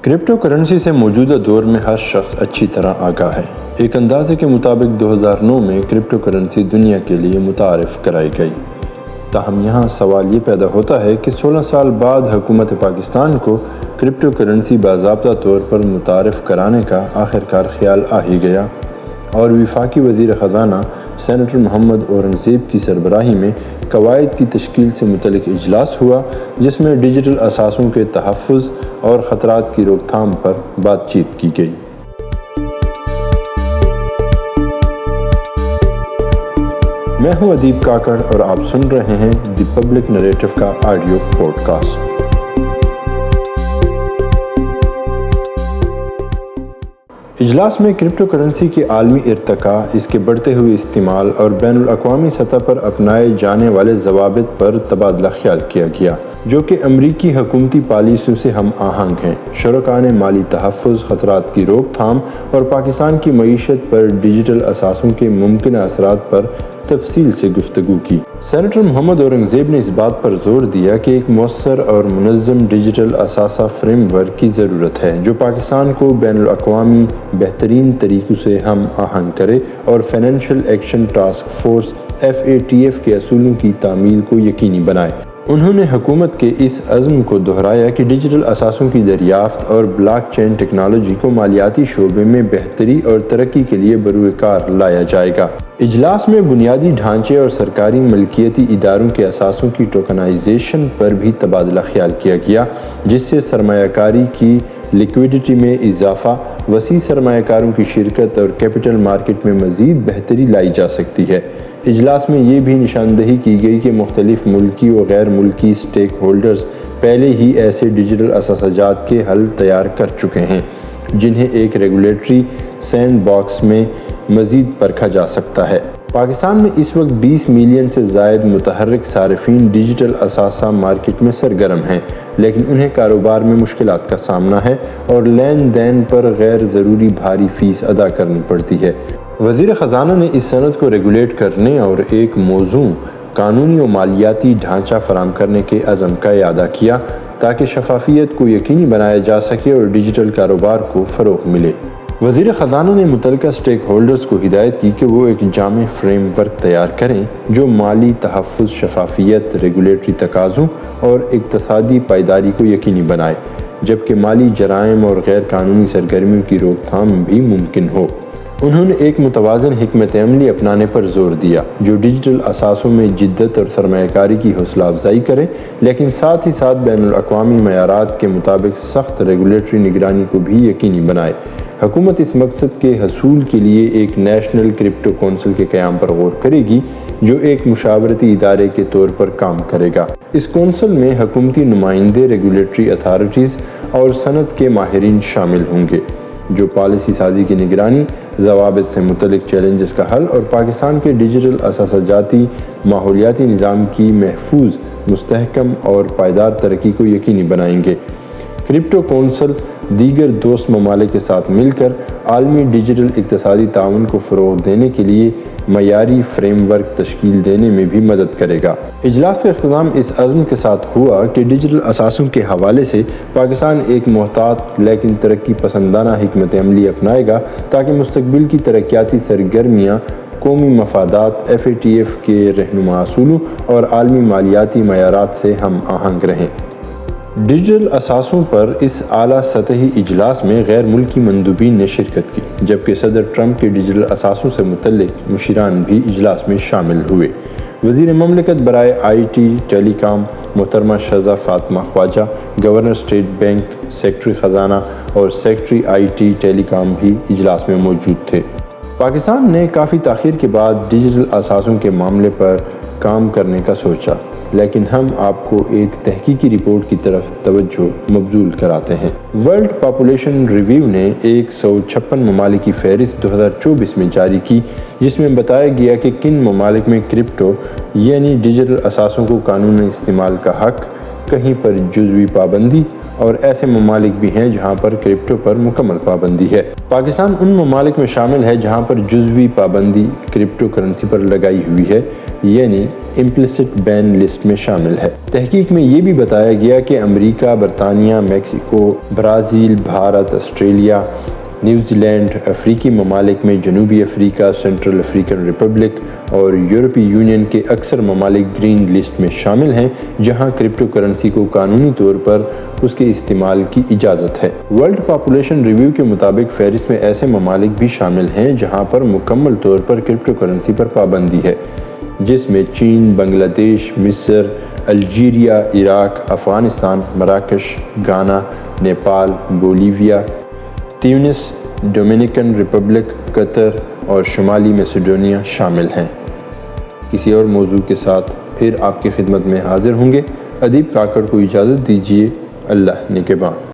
Crypto currency سے موجودہ دور میں ہر شخص اچھی طرح آگاہ ہے۔ ایک اندازے کے مطابق 2009 میں کرپٹو کرنسی دنیا کے لیے متعارف کرائی گئی۔ تاہم یہاں سوال یہ پیدا ہوتا ہے کہ 16 سال بعد حکومت پاکستان کو کرپٹو کرنسی باضابطہ طور پر متعارف کرانے کا آخرکار خیال آ ہی گیا، اور وفاقی وزیر خزانہ سینیٹر محمد اورنگزیب کی سربراہی میں قواعد کی تشکیل سے متعلق اجلاس ہوا، جس میں ڈیجیٹل اثاثوں کے تحفظ اور خطرات کی روک تھام پر بات چیت کی گئی۔ میں ہوں ادیب کاکڑ اور آپ سن رہے ہیں دی پبلک نریٹو کا آڈیو پوڈ کاسٹ۔ اجلاس میں کرپٹو کرنسی کے عالمی ارتقاء، اس کے بڑھتے ہوئے استعمال اور بین الاقوامی سطح پر اپنائے جانے والے ضوابط پر تبادلہ خیال کیا گیا، جو کہ امریکی حکومتی پالیسیوں سے ہم آہنگ ہیں۔ شرکاء نے مالی تحفظ، خطرات کی روک تھام اور پاکستان کی معیشت پر ڈیجیٹل اثاثوں کے ممکنہ اثرات پر تفصیل سے گفتگو کی۔ سینیٹر محمد اورنگزیب نے اس بات پر زور دیا کہ ایک مؤثر اور منظم ڈیجیٹل اثاثہ فریم ورک کی ضرورت ہے، جو پاکستان کو بین الاقوامی بہترین طریقوں سے ہم آہنگ کرے اور financial action task force FATF کے اصولوں کی تعمیل کو یقینی بنائے۔ انہوں نے حکومت کے اس عزم کو دہرایا کہ ڈیجیٹل اثاثوں کی دریافت اور بلاک چین ٹیکنالوجی کو مالیاتی شعبے میں بہتری اور ترقی کے لیے بروئے کار لایا جائے گا۔ اجلاس میں بنیادی ڈھانچے اور سرکاری ملکیتی اداروں کے اثاثوں کی ٹوکنائزیشن پر بھی تبادلہ خیال کیا گیا، جس سے سرمایہ کاری کی لیکوڈیٹی میں اضافہ، وسیع سرمایہ کاروں کی شرکت اور کیپٹل مارکیٹ میں مزید بہتری لائی جا سکتی ہے۔ اجلاس میں یہ بھی نشاندہی کی گئی کہ مختلف ملکی و غیر ملکی سٹیک ہولڈرز پہلے ہی ایسے ڈیجیٹل اثاثہ جات کے حل تیار کر چکے ہیں، جنہیں ایک ریگولیٹری سینڈ باکس میں مزید پرکھا جا سکتا ہے۔ پاکستان میں اس وقت 20 ملین سے زائد متحرک صارفین ڈیجیٹل اثاثہ مارکیٹ میں سرگرم ہیں، لیکن انہیں کاروبار میں مشکلات کا سامنا ہے اور لین دین پر غیر ضروری بھاری فیس ادا کرنی پڑتی ہے۔ وزیر خزانہ نے اس صنعت کو ریگولیٹ کرنے اور ایک موزوں قانونی و مالیاتی ڈھانچہ فراہم کرنے کے عزم کا اعادہ کیا، تاکہ شفافیت کو یقینی بنایا جا سکے اور ڈیجیٹل کاروبار کو فروغ ملے۔ وزیر خزانہ نے متعلقہ سٹیک ہولڈرز کو ہدایت کی کہ وہ ایک جامع فریم ورک تیار کریں جو مالی تحفظ، شفافیت، ریگولیٹری تقاضوں اور اقتصادی پائیداری کو یقینی بنائے، جبکہ مالی جرائم اور غیر قانونی سرگرمیوں کی روک تھام بھی ممکن ہو۔ انہوں نے ایک متوازن حکمت عملی اپنانے پر زور دیا، جو ڈیجیٹل اثاثوں میں جدت اور سرمایہ کاری کی حوصلہ افزائی کرے، لیکن ساتھ ہی ساتھ بین الاقوامی معیارات کے مطابق سخت ریگولیٹری نگرانی کو بھی یقینی بنائے۔ حکومت اس مقصد کے حصول کے لیے ایک نیشنل کرپٹو کونسل کے قیام پر غور کرے گی، جو ایک مشاورتی ادارے کے طور پر کام کرے گا۔ اس کونسل میں حکومتی نمائندے، ریگولیٹری اتھارٹیز اور صنعت کے ماہرین شامل ہوں گے، جو پالیسی سازی کی نگرانی، ضوابط سے متعلق چیلنجز کا حل اور پاکستان کے ڈیجیٹل اثاثہ جاتی ماحولیاتی نظام کی محفوظ، مستحکم اور پائیدار ترقی کو یقینی بنائیں گے۔ کرپٹو کونسل دیگر دوست ممالک کے ساتھ مل کر عالمی ڈیجیٹل اقتصادی تعاون کو فروغ دینے کے لیے معیاری فریم ورک تشکیل دینے میں بھی مدد کرے گا۔ اجلاس کا اختتام اس عزم کے ساتھ ہوا کہ ڈیجیٹل اثاثوں کے حوالے سے پاکستان ایک محتاط لیکن ترقی پسندانہ حکمت عملی اپنائے گا، تاکہ مستقبل کی ترقیاتی سرگرمیاں قومی مفادات، FATF کے رہنما اصولوں اور عالمی مالیاتی معیارات سے ہم آہنگ رہیں۔ ڈیجیٹل اثاثوں پر اس اعلیٰ سطحی اجلاس میں غیر ملکی مندوبین نے شرکت کی، جبکہ صدر ٹرمپ کے ڈیجیٹل اثاثوں سے متعلق مشیران بھی اجلاس میں شامل ہوئے۔ وزیر مملکت برائے IT ٹیلی کام محترمہ شہزہ فاطمہ خواجہ، گورنر اسٹیٹ بینک، سیکرٹری خزانہ اور سیکرٹری IT ٹیلی کام بھی اجلاس میں موجود تھے۔ پاکستان نے کافی تاخیر کے بعد ڈیجیٹل اثاثوں کے معاملے پر کام کرنے کا سوچا، لیکن ہم آپ کو ایک تحقیقی رپورٹ کی طرف توجہ مبذول کراتے ہیں۔ ورلڈ پاپولیشن ریویو نے 156 ممالک کی فہرست 2024 میں جاری کی، جس میں بتایا گیا کہ کن ممالک میں کرپٹو یعنی ڈیجیٹل اثاثوں کو قانونی استعمال کا حق کہیں پر جزوی پابندی اور ایسے ممالک بھی ہیں جہاں پر کرپٹو پر مکمل پابندی ہے۔ پاکستان ان ممالک میں شامل ہے جہاں پر جزوی پابندی کرپٹو کرنسی پر لگائی ہوئی ہے، یعنی امپلیسٹ بین لسٹ میں شامل ہے۔ تحقیق میں یہ بھی بتایا گیا کہ امریکہ، برطانیہ، Mexico, Brazil, Bharat, Australia, New Zealand, افریقی ممالک میں جنوبی افریقہ، سینٹرل افریقن ریپبلک اور یورپی یونین کے اکثر ممالک گرین لسٹ میں شامل ہیں جہاں کرپٹو کرنسی کو قانونی طور پر اس کے استعمال کی اجازت ہے۔ ورلڈ پاپولیشن ریویو کے مطابق فہرست میں ایسے ممالک بھی شامل ہیں جہاں پر مکمل طور پر کرپٹو کرنسی پر پابندی ہے، جس میں چین، بنگلہ دیش، مصر، الجیریا، عراق، افغانستان، مراکش، گانا، نیپال، بولیویا، تیونس، ڈومینیکن ریپبلک، قطر اور شمالی میسیڈونیا شامل ہیں۔ کسی اور موضوع کے ساتھ پھر آپ کی خدمت میں حاضر ہوں گے۔ ادیب کاکڑ کو اجازت دیجیے۔ اللہ نگہبان۔